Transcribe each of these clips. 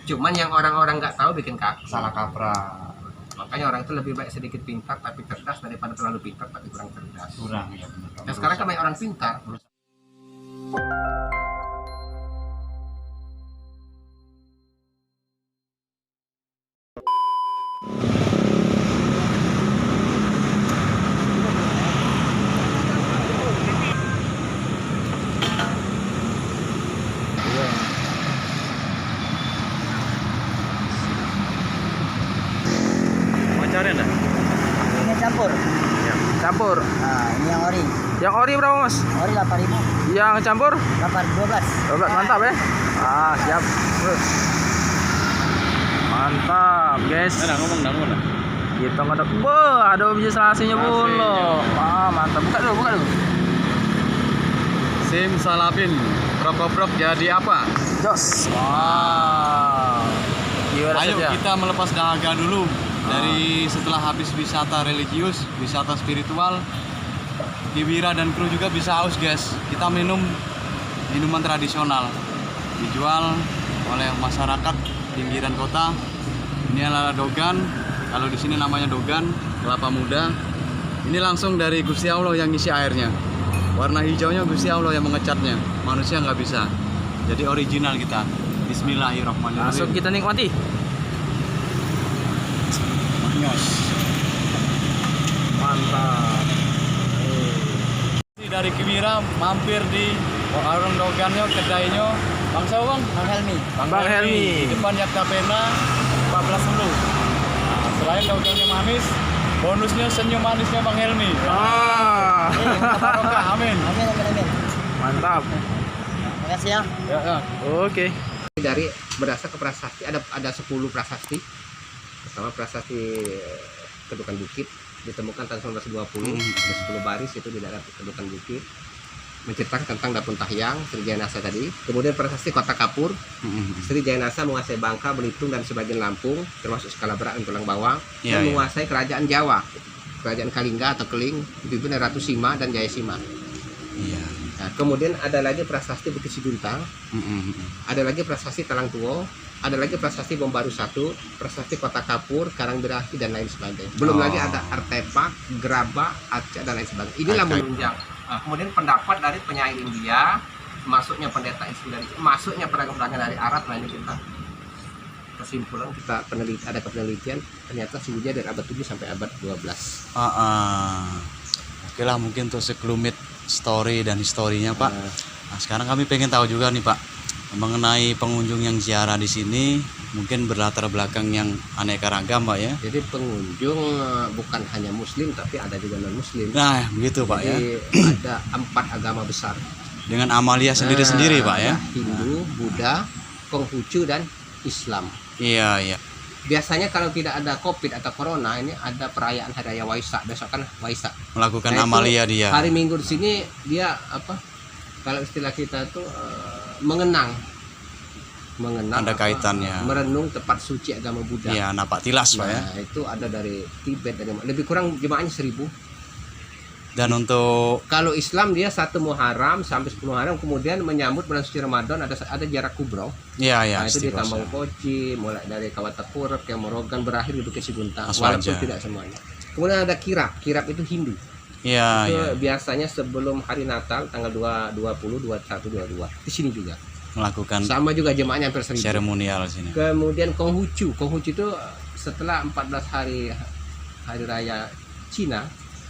Cuman yang orang-orang nggak tahu bikin kaku. Salah kaprah. Makanya orang itu lebih baik sedikit pintar tapi cerdas daripada terlalu pintar tapi kurang cerdas. Kurang ya benar. Nah, sekarang kan banyak orang pintar. Wawancara enggak? Ini campur. Campur. Nah, ini yang ori. Yang ori berapa mas? Ori 8.000. Yang campur? 12. Mantap ya. Siap. Mantap guys. Ngomong dah. Kita ngadep. Wah, ada biji selasinya pula. Mantap. Buka dulu. Sim salabin. Prok jadi apa? Jos. Wow. Gimana Ayo saja? kita melepas dahaga dulu. Dari setelah habis wisata religius, wisata spiritual, Kiwira dan kru juga bisa haus guys. Kita minum minuman tradisional dijual oleh masyarakat pinggiran kota. Ini adalah dogan. Kalau di sini namanya dogan, kelapa muda. Ini langsung dari Gusti Allah yang ngisi airnya. Warna hijaunya Gusti Allah yang mengecatnya. Manusia nggak bisa. Jadi original kita. Bismillahirrahmanirrahim. Langsung kita nikmati. Mantap. Dari Kiwira mampir di warung dogannya, kedainya Bang Sawang, Bang Helmi. Bang Helmi. di depan Yaktapena 14 Hulu. Nah, selain dogannya manis, bonusnya senyum manisnya Bang Helmi. Barokah, amin. Amin. Mantap. Makasih ya. Ya. Oke. Dari berasal ke prasasti ada 10 prasasti. Pertama prasasti Kedukan Bukit ditemukan tahun 1920. Ada 10 baris itu di daerah Kedukan Bukit. Menceritakan tentang Dapun Tahyang, Sri Jayanasa tadi. Kemudian prasasti Kota Kapur. Sri Jayanasa menguasai Bangka, Belitung dan sebagian Lampung, termasuk Skala Berat dan Tulang Bawang, dan menguasai kerajaan Jawa, kerajaan Kalingga atau Keling, dipimpin oleh Ratu Sima dan Jayasima. Iya. Nah, kemudian ada lagi prasasti Bukit Siduntang, ada lagi prasasti Talang Tuo, ada lagi prasasti Bombaru 1, prasasti Kota Kapur, Karangbirahi dan lain sebagainya. Belum lagi ada artefak, gerabah, aceh dan lain sebagainya. Inilah menunjang. Nah, kemudian pendapat dari penyair India, masuknya pendeta Islam dari, masuknya pedagang-pedagang dari Arab. Nah, ini kita kesimpulan, kita ada penelitian ternyata sungguhnya dari abad 7 sampai abad 12. Oke lah, mungkin untuk sekelumit story dan historinya Pak. Nah, sekarang kami pengen tahu juga nih Pak, mengenai pengunjung yang ziarah di sini, mungkin berlatar belakang yang aneka ragam Pak ya. Jadi pengunjung bukan hanya Muslim tapi ada juga non Muslim. Nah begitu Pak. Jadi ya. ada 4 agama besar. Dengan amalia sendiri-sendiri Pak ya. Hindu, Buddha, Konghucu dan Islam. Iya. Biasanya kalau tidak ada Covid atau Corona, ini ada perayaan Hari Raya Waisak. Besok kan Waisak. Melakukan Nah, amalia dia. Hari Minggu di sini dia apa? Kalau istilah kita tuh mengenang ada kaitannya. Merenung tempat suci agama Buddha. Iya, napak tilas Pak ya. Nah, itu ada dari Tibet, dari lebih kurang jemaahnya 1000. Dan untuk Kalau Islam dia 1 Muharram sampai 10 Muharram, kemudian menyambut bulan suci Ramadan ada jarak kubro. iya Nah, itu di istiqosah. Tambang Koci, mulai dari Kawatakurep, Morogan, berakhir di Bukit Siduntang. Aswaja. Walaupun tidak semuanya. Kemudian ada kirap itu Hindu. Iya. Itu biasanya sebelum hari Natal tanggal 20, 21, 22. Di sini juga. Melakukan Sama juga jemaahnya hampir 1000. seremonial sini. Kemudian Konghucu itu setelah 14 hari raya Cina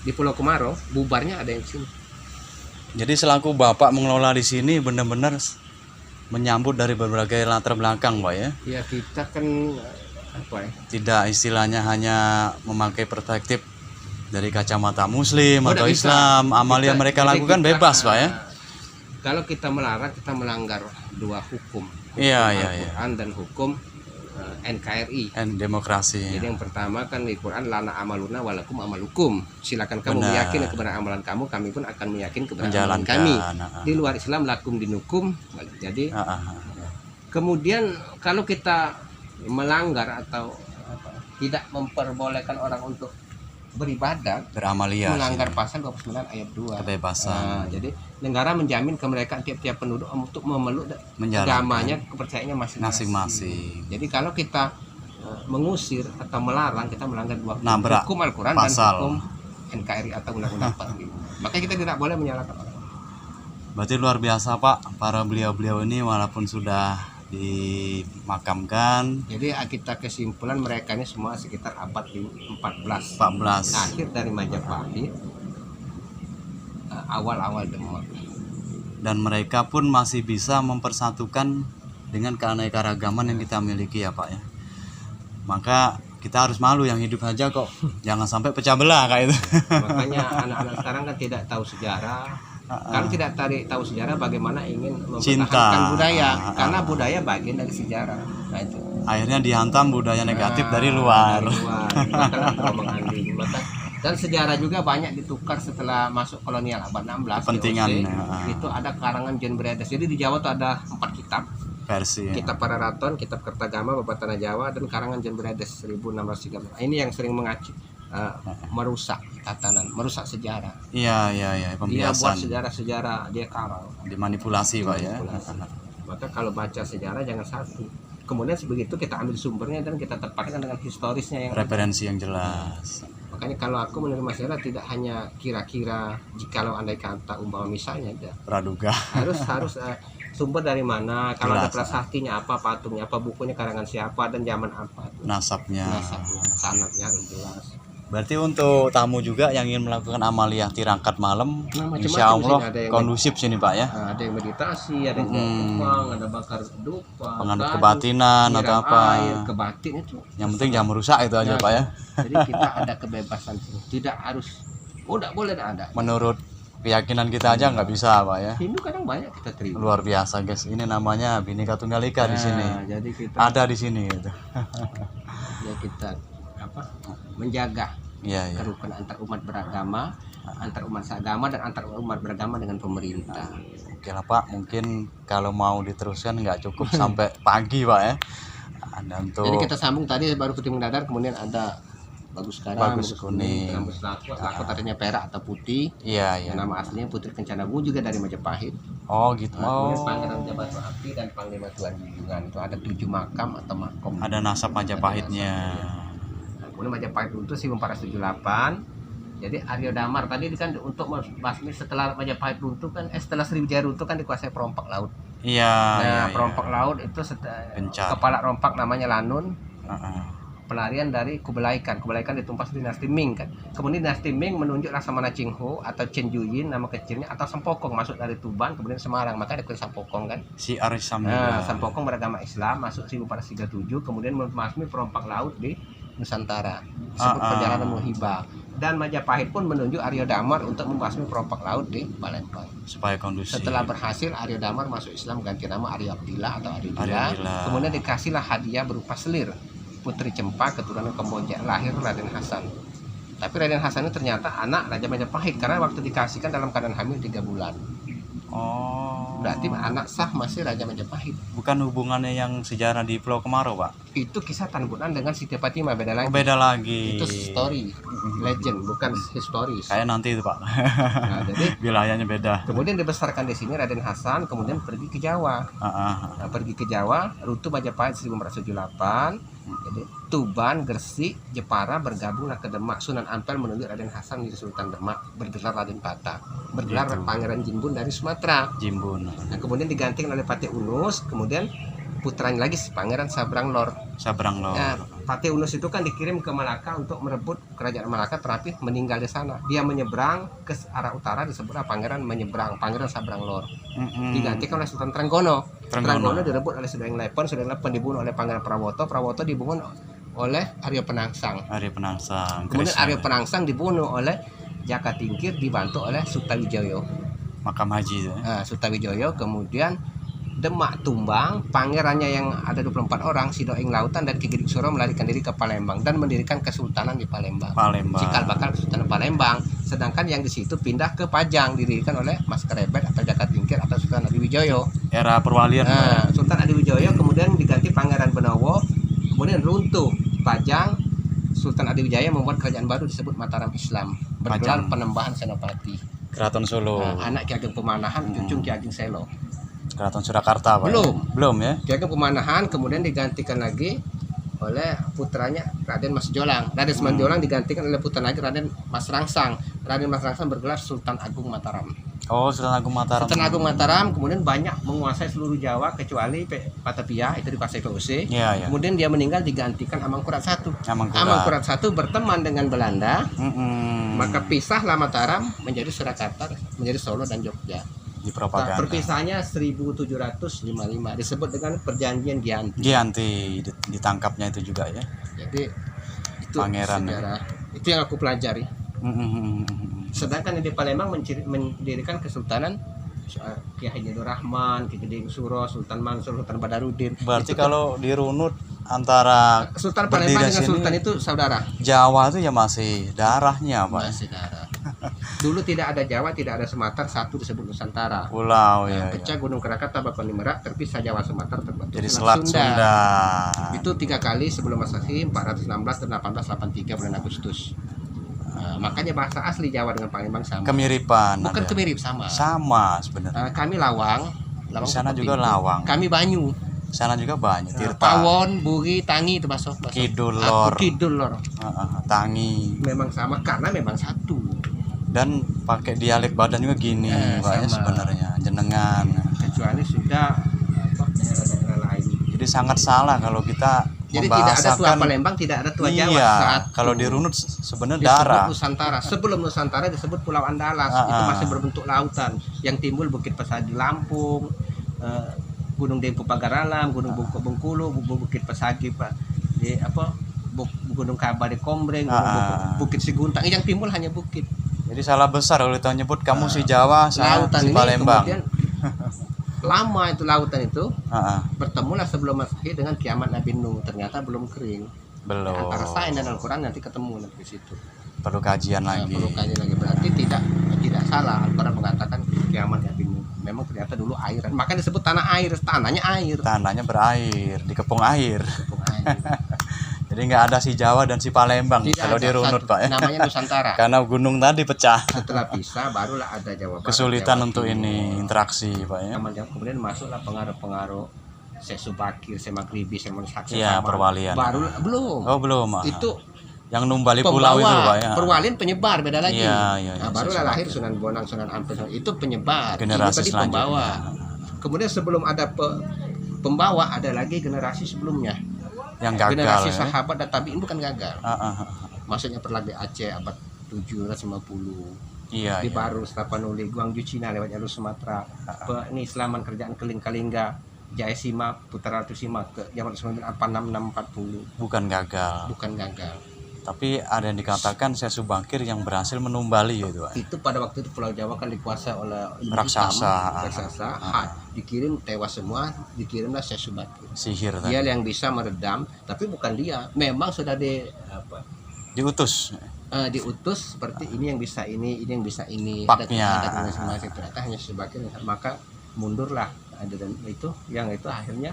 di Pulau Komaro, bubarnya ada yang sini. Jadi selaku Bapak mengelola di sini benar-benar menyambut dari berbagai latar belakang Pak ya. Ya kita kan apa ya? Tidak istilahnya hanya memakai perspektif dari kacamata Muslim atau bisa. Islam. Amalia mereka Jadi lakukan bebas Pak ya. Kalau kita melarang, kita melanggar 2 hukum. Iya. Al-Quran dan hukum NKRI. Dan demokrasi. Jadi yang pertama kan di Quran lana amaluna walakum amalukum. Silakan kamu Benar. meyakini kebenaran amalan kamu, kami pun akan meyakini kebenaran amalan Menjalankan. kami. Di luar Islam lakum dinukum. Jadi kemudian kalau kita melanggar atau tidak memperbolehkan orang untuk beribadat, Beramalia. melanggar pasal 29 ayat 2. Kebebasan. Jadi negara menjamin kemerdekaan tiap-tiap penduduk untuk memeluk Menjalankan. agamanya, kepercayaannya masing-masing. Masing-masing. Jadi kalau kita mengusir atau melarang, kita melanggar dua Nabrak hukum Al-Quran dan pasal. hukum NKRI atau Undang-Undang 45. Makanya kita tidak boleh menyalahkan orang. Berarti luar biasa Pak, para beliau-beliau ini walaupun sudah dimakamkan Jadi kita kesimpulan mereka ini semua sekitar abad 14. 14. Akhir dari Majapahit, awal-awal Demak. Dan mereka pun masih bisa mempersatukan dengan keanekaragaman yang kita miliki ya Pak ya. Maka kita harus malu yang hidup aja kok. Jangan sampai pecah belah kayak itu. Makanya anak-anak sekarang kan tidak tahu sejarah. Kalau tidak tahu sejarah, bagaimana ingin mempertahankan Cinta. budaya? Karena budaya bagian dari sejarah. Nah itu. Akhirnya dihantam budaya negatif dari luar. Dari luar. Maka mengandung. Dan sejarah juga banyak ditukar setelah masuk kolonial abad 16. Kepentingan, VOC. Itu ada karangan John Bredes. Jadi di Jawa itu ada 4 kitab. Versi. Kitab Pararaton, Kitab Kertagama, Babat Tanah Jawa, dan karangan John Bredes 1613. Ini yang sering merusak tatanan, merusak sejarah. Iya, Dia buat pembiasan. sejarah-sejarah, dia karang. Dimanipulasi Pak ya. Maka kalau baca sejarah jangan satu. Kemudian sebegitu kita ambil sumbernya dan kita tepatkan dengan historisnya yang ada. Referensi yang jelas. Makanya kalau aku menerima sejarah tidak hanya kira-kira jikalau andai kata umpama misalnya aja. Praduga. Harus sumber dari mana, kalau ada Jelas. prasastinya apa, patungnya apa, bukunya karangan siapa dan zaman apa. Nasabnya. Sanadnya harus jelas. Berarti untuk tamu juga yang ingin melakukan amaliyah tirangkat malam, Nah, macam-macam insya Allah sini, ada yang kondusif sini Pak ya. Nah, ada yang meditasi, ada yang kupang, ada bakar dupa, Penganut kadu, kebatinan atau nyiram apa. air, kebatin itu. Yang penting jangan merusak itu aja Ya, Pak ya. Jadi kita ada kebebasan, tidak harus, tidak boleh ada. Menurut keyakinan kita aja nggak bisa Pak ya. Hindu kadang banyak kita terima. Luar biasa guys. Ini namanya Bhinneka Tunggal Ika di sini. Nah, jadi kita Ada di sini gitu. ya kita menjaga Iya, iya. kerukunan antar umat beragama, antar umat seagama dan antar umat beragama dengan pemerintah. Oke lah Pak, mungkin kalau mau diteruskan nggak cukup sampai pagi Pak ya. Dan untuk Jadi kita sambung tadi baru Ketimun Dadar, kemudian ada Bagus Karang, Bagus Kuning. Rambut Lakot tadinya perak atau putih. iya iya. Yang nama aslinya Putri Kencana Bumi juga dari Majapahit. Oh gitu. Kemudian Oh. Pangeran Jabatu Api dan Panglima Tuan Junjungan itu ada 7 makam atau makom. Ada nasab Majapahitnya. Nah, kemudian Majapahit itu 1478. Jadi Aryo Damar tadi kan untuk membasmi setelah Majapahit runtuh kan setelah Sriwijaya runtuh kan dikuasai perompak laut. Iya. Nah, iya, perompak laut itu Gencar. kepala rompak namanya Lanun. Iya. Pelarian dari Kublai Khan. Kublai Khan ditumpas dinasti Ming kan. Kemudian dinasti Ming menunjuk Laksamana Chingho atau Chen Juyin nama kecilnya atau Sampokong masuk dari Tuban kemudian Semarang. Maka ada Sampokong kan. Si Arisam Nah, juga. Sampokong beragama Islam masuk 1437 kemudian membasmi perompak laut di Nusantara. Disebut perjalanan Muhibah. Dan Majapahit pun menunjuk Aryo Damar untuk membasmi perompak laut di Palembang. Supaya kondusif. Setelah berhasil Aryo Damar masuk Islam ganti nama Aryo Abdillah atau Aryo Dila. Dila. Kemudian dikasihlah hadiah berupa selir. Putri Cempa keturunan Kamboja, lahir Raden Hasan. Tapi Raden Hasan itu ternyata anak Raja Majapahit karena waktu dikasihkan dalam keadaan hamil 3 bulan. Oh. Berarti anak sah masih Raja Majapahit. Bukan hubungannya yang sejarah di Pulau Kemarau Pak. Itu kisah Tan Bunan dengan Siti Fatimah beda lagi. Oh, beda lagi. Itu story, legend bukan historis. Kayak nanti itu Pak. Nah, jadi Wilayahnya beda. kemudian dibesarkan di sini Raden Hasan, kemudian pergi ke Jawa. Nah, pergi ke Jawa, runtuh Majapahit 1478. Jadi Tuban, Gresik, Jepara bergabunglah ke Demak. Sunan Ampel menunjuk Raden Hasan menjadi Sultan Demak, bergelar Raden Patah, bergelar Gitu. Pangeran Jimbun dari Sumatera. Jimbun. Nah, kemudian digantikan oleh Patih Unus, kemudian putranya lagi Pangeran Sabrang Lor. Sabrang Lor. Nah, Patih Unus itu kan dikirim ke Malaka untuk merebut kerajaan Malaka, terapi meninggal di sana. Dia menyeberang ke arah utara disebutlah Pangeran menyeberang, Pangeran Sabrang Lor. Digantikan oleh Sultan Trenggono. Trenggono direbut oleh Sudeng Lepon dibunuh oleh Pangeran Prawoto. Prawoto dibunuh oleh Aryo Penangsang. Arya Penangsang. Kemudian Krisna. Aryo Penangsang dibunuh oleh Jaka Tingkir dibantu oleh Sutawijoyo. Makam Haji itu. Nah, Sutawijoyo kemudian Demak tumbang, pangerannya yang ada 24 orang, Sidoing Lautan dan Ki Gedik Suro melarikan diri ke Palembang dan mendirikan kesultanan di Palembang. Palembang. Cikal bakal Kesultanan Palembang. Sedangkan yang di situ pindah ke Pajang didirikan oleh Mas Kerebet atau Jaka Tingkir atau Sultan Adiwijoyo. Era perwalian. Nah, Sultan Adiwijoyo kemudian diganti Pangeran Benowo, kemudian runtuh Pajang, Sultan Adiwijaya membuat kerajaan baru disebut Mataram Islam, bergelar Macam. Penembahan Senopati. Keraton Solo. Anak Ki Ageng Pemanahan, cucu Ki Ageng Selo. Keraton Surakarta Pak. Belum ya. Ki Ageng Pemanahan kemudian digantikan lagi oleh putranya Raden Mas Jolang. Raden Mas Jolang digantikan oleh putra lagi Raden Mas Rangsang. Raden Mas Rangsang bergelar Sultan Agung Mataram. Oh, Sultan Agung Mataram. Sultan Agung Mataram kemudian banyak menguasai seluruh Jawa kecuali Batavia, itu dikuasai VOC. Iya, iya. Kemudian dia meninggal digantikan Amangkurat I. Amangkurat I berteman dengan Belanda, maka pisahlah Mataram menjadi Surakarta, menjadi Solo dan Jogja. Di propaganda. Perpisahannya 1755 disebut dengan Perjanjian Giyanti. Giyanti ditangkapnya itu juga ya. Jadi itu Pangeran, sejarah. Itu yang aku pelajari. Sedangkan di Palembang mendirikan Kesultanan Ki Haji Rahman, Ki Gede Suro, Sultan Mansur, Sultan Badarudin. Berarti itu kalau dirunut antara Sultan Palembang dengan sini, Sultan itu saudara. Jawa itu ya masih darahnya Pak. Masih darah. Dulu tidak ada Jawa, tidak ada Sumatera, satu disebut Nusantara. Pulau ya. Pecah Gunung Krakatau, Bakoni Merak, terpisah Jawa Sumatera terbentuk Jadi Selat Selat Sunda. Itu 3 kali sebelum Masehi, 416 dan 1883 bulan Agustus. Makanya bahasa asli Jawa dengan Palembang sama. Kemiripan. Bukan ada. kemirip sama. Sama sebenarnya. Kami Lawang. Di sana seperti juga itu. Lawang. Kami Banyu. Di sana juga banyak. Tirta. Pawon, Buri, Tangi itu masuk. Kidul Lor. Kidul Lor. Tangi. Memang sama karena memang satu. Dan pakai dialek Badan juga gini Pak ya, sama. sebenarnya jenengan. Kecuali sudah daerah-daerah lain. Jadi sangat salah kalau kita Jadi tidak ada tua membahasakan. Palembang, tidak ada tua Jawa. Iya, Satu. kalau dirunut sebenarnya Disebut darah. Nusantara. Sebelum Nusantara disebut Pulau Andalas. Itu masih berbentuk lautan. Yang timbul Bukit Pesagi Lampung, Gunung Dempo Pagaralam, Gunung Bengkulu, Bukit Pesagi Pak. Di apa? Gunung Kaba di Kombreng, Bukit Siguntang. Yang timbul hanya bukit. Jadi salah besar kalau kita nyebut kamu si Jawa, saya Lautan si ini Palembang. kemudian lama itu lautan itu bertemulah sebelum Masehi dengan kiamat Nabi Nuh. Ternyata belum kering. Belum. Antara sains dan Al-Quran nanti ketemu nanti di situ. Perlu kajian lagi. Perlu kajian lagi, berarti tidak salah Al-Quran mengatakan kiamat Nabi Nuh. Memang ternyata dulu airan. Makanya disebut tanah air, tanahnya air. Tanahnya berair, dikepung air. Kepung air. Jadi nggak ada si Jawa dan si Palembang Tidak kalau ada dirunut satu. Pak ya. Namanya Nusantara. Karena gunung tadi pecah. Setelah pisah barulah ada Jawa Barat. Kesulitan Jawa untuk Timur. ini interaksi Pak ya. Kemudian masuklah pengaruh-pengaruh Syekh Subakir, Syekh Maghribi, Syekh Mansur. Iya, perwalian. Baru belum. Oh belum. Itu yang numbali pulau itu Pak ya. Perwalian penyebar beda lagi. Iya, Nah, barulah lahir Sunan Bonang, Sunan Ampel. Itu penyebar. Generasi Ini tadi selanjutnya. pembawa. Kemudian sebelum ada pembawa ada lagi generasi sebelumnya. Yang gagal Generasi ya. sahabat dan tabi'in bukan gagal. Ah. Maksudnya perang di Aceh abad 750. Iya. Di Iya. Baru, Tapanuli, Guangzhou Cina lewat jalur Sumatera. Ini Selaman kerjaan Keling Kalingga, Jayasima, Putra Tusima ke zaman 9640. Bukan gagal. Bukan gagal. Tapi ada yang dikatakan Syekh Subakir yang berhasil menumbali itu Pak. Itu pada waktu itu Pulau Jawa kan dikuasai oleh ilmu Raksasa. hitam, raksasa. Dikirim tewas semua, dikirimlah Syekh Subakir. Sihir tadi. Dia yang bisa meredam, tapi bukan dia. Memang sudah Diutus. diutus seperti ini yang bisa ini yang bisa ini. Paknya. Ada masing-masing. Ternyata hanya Subakir, maka mundurlah. Dan itu akhirnya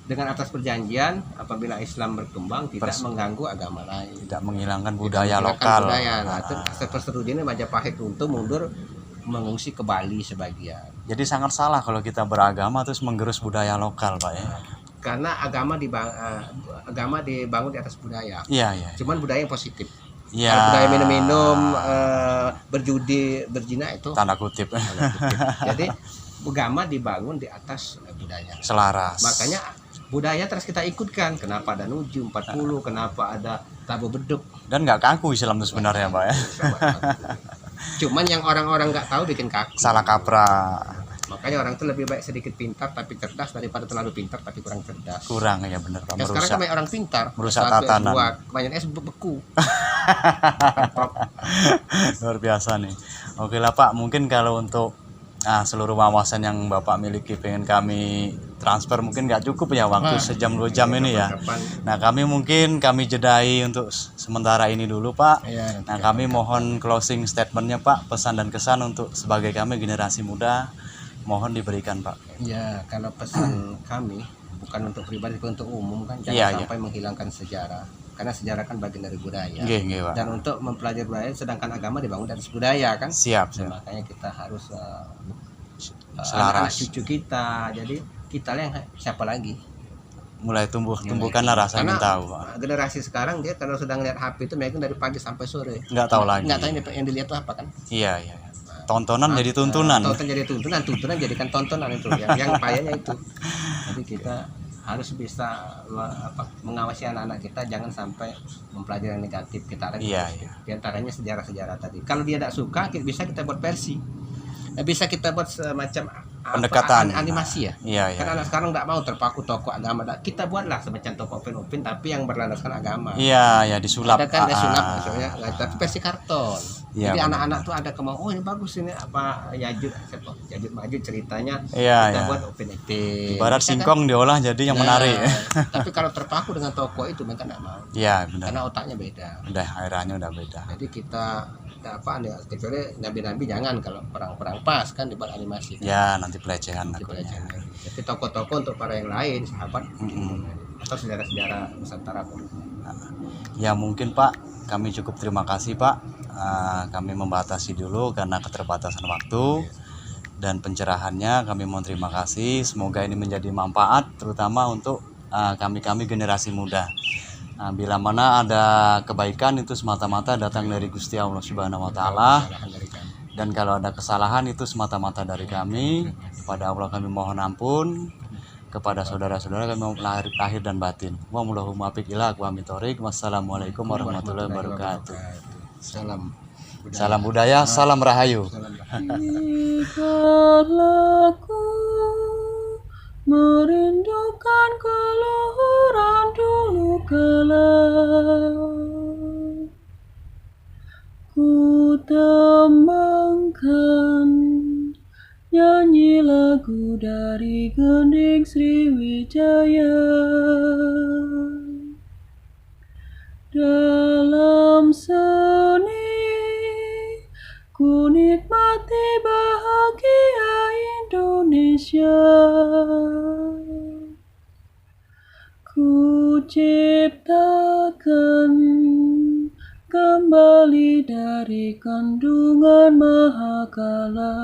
dengan atas perjanjian apabila Islam berkembang tidak mengganggu agama lain, Tidak menghilangkan budaya menghilangkan lokal. budaya. Nah, Seperti Majapahit untuk mundur mengungsi ke Bali sebagian. Jadi sangat salah kalau kita beragama terus menggerus budaya lokal Pak ya. Karena agama dibangun di atas budaya. Iya. Cuman budaya yang positif. Iya. Kalau budaya minum-minum, berjudi, berzina itu Tanda kutip. Jadi agama dibangun di atas budaya. Selaras. Makanya budaya terus kita ikutkan. Kenapa ada Nuju 40, kenapa ada Tabu Beduk. Dan nggak kaku Islam itu sebenarnya Pak ya. Cuman yang orang-orang nggak tahu bikin kaku. Salah kaprah. Makanya orang itu lebih baik sedikit pintar tapi cerdas daripada terlalu pintar tapi kurang cerdas. Kurang ya benar Pak. Ya, sekarang kan banyak orang pintar. Merusak S1, tatanan. S2, kebanyakan S beku. Luar biasa nih. Oke lah Pak, mungkin kalau untuk seluruh wawasan yang Bapak miliki pengen kami transfer mungkin nggak cukup ya waktu sejam 2 jam ini ya. Nah kami jedai untuk sementara ini dulu Pak. Ya, Nah kami mohon closing statementnya Pak, pesan dan kesan untuk sebagai kami generasi muda mohon diberikan Pak. Ya, kalau pesan kami bukan untuk pribadi tapi untuk umum kan, jangan Iya, sampai menghilangkan sejarah. karena sejarah kan bagian dari budaya. Nggih, Pak. Dan untuk mempelajari budaya, sedangkan agama dibangun dari budaya kan. Siap. Makanya kita harus anak Selaras. cucu kita. Jadi kita lah yang siapa lagi? Mulai tumbuhkanlah rasa ingin tahu, Pak. Generasi sekarang dia kalau sedang lihat HP itu megang dari pagi sampai sore. Nggak tahu lagi. Nggak tahu yang dilihat itu apa kan? Iya. Tontonan jadi tuntunan. Tonton jadi tuntunan jadikan tontonan itu yang payahnya itu. Jadi kita harus bisa mengawasi anak-anak kita jangan sampai mempelajari yang negatif. Kita ada di antaranya sejarah-sejarah tadi. Kalau dia tidak suka bisa kita buat versi. Bisa kita buat semacam pendekatan animasi ya. Iya. Kan anak sekarang tidak mau terpaku tokoh agama. Kita buatlah semacam tokoh Upin tapi yang berlandaskan agama. Iya, disulap. Ada kan disulap maksudnya, tapi versi karton. Iya, jadi anak-anak tuh ada kemauan, oh ini bagus ini apa Yajud Majud ceritanya. Iya. Kita buat Upin Ipin. Ibarat singkong diolah jadi yang menarik. Tapi kalau terpaku dengan tokoh itu mereka tidak mau. Iya, benar. Karena otaknya beda. Airnya udah beda. Jadi kita kecuali nabi-nabi jangan, kalau perang-perang pas kan dibuat animasi. Ya, nanti pelecehan. Tapi tokoh-tokoh untuk para yang lain, sahabat atau sejarah-sejarah Nusantara. Ya mungkin Pak, kami cukup terima kasih Pak. Kami membatasi dulu karena keterbatasan waktu dan pencerahannya. Kami mohon terima kasih. Semoga ini menjadi manfaat terutama untuk kami generasi muda. Bila mana ada kebaikan itu semata-mata datang dari Gusti Allah Subhanahu wa taala. Dan kalau ada kesalahan itu semata-mata dari kami. Kepada Allah kami mohon ampun. Kepada saudara-saudara kami mohon lahir dan batin. Wallahumma muwaffiq ila aqwamit thoriq. Wassalamualaikum warahmatullahi wabarakatuh. Salam budaya, salam rahayu. Aku merindukan keluhuran dulu kala, ku tembangkan nyanyi lagu dari gending Sriwijaya. Dalam seni ku nikmati bahagia Indonesia. Ku ciptakan kembali dari kandungan mahakala.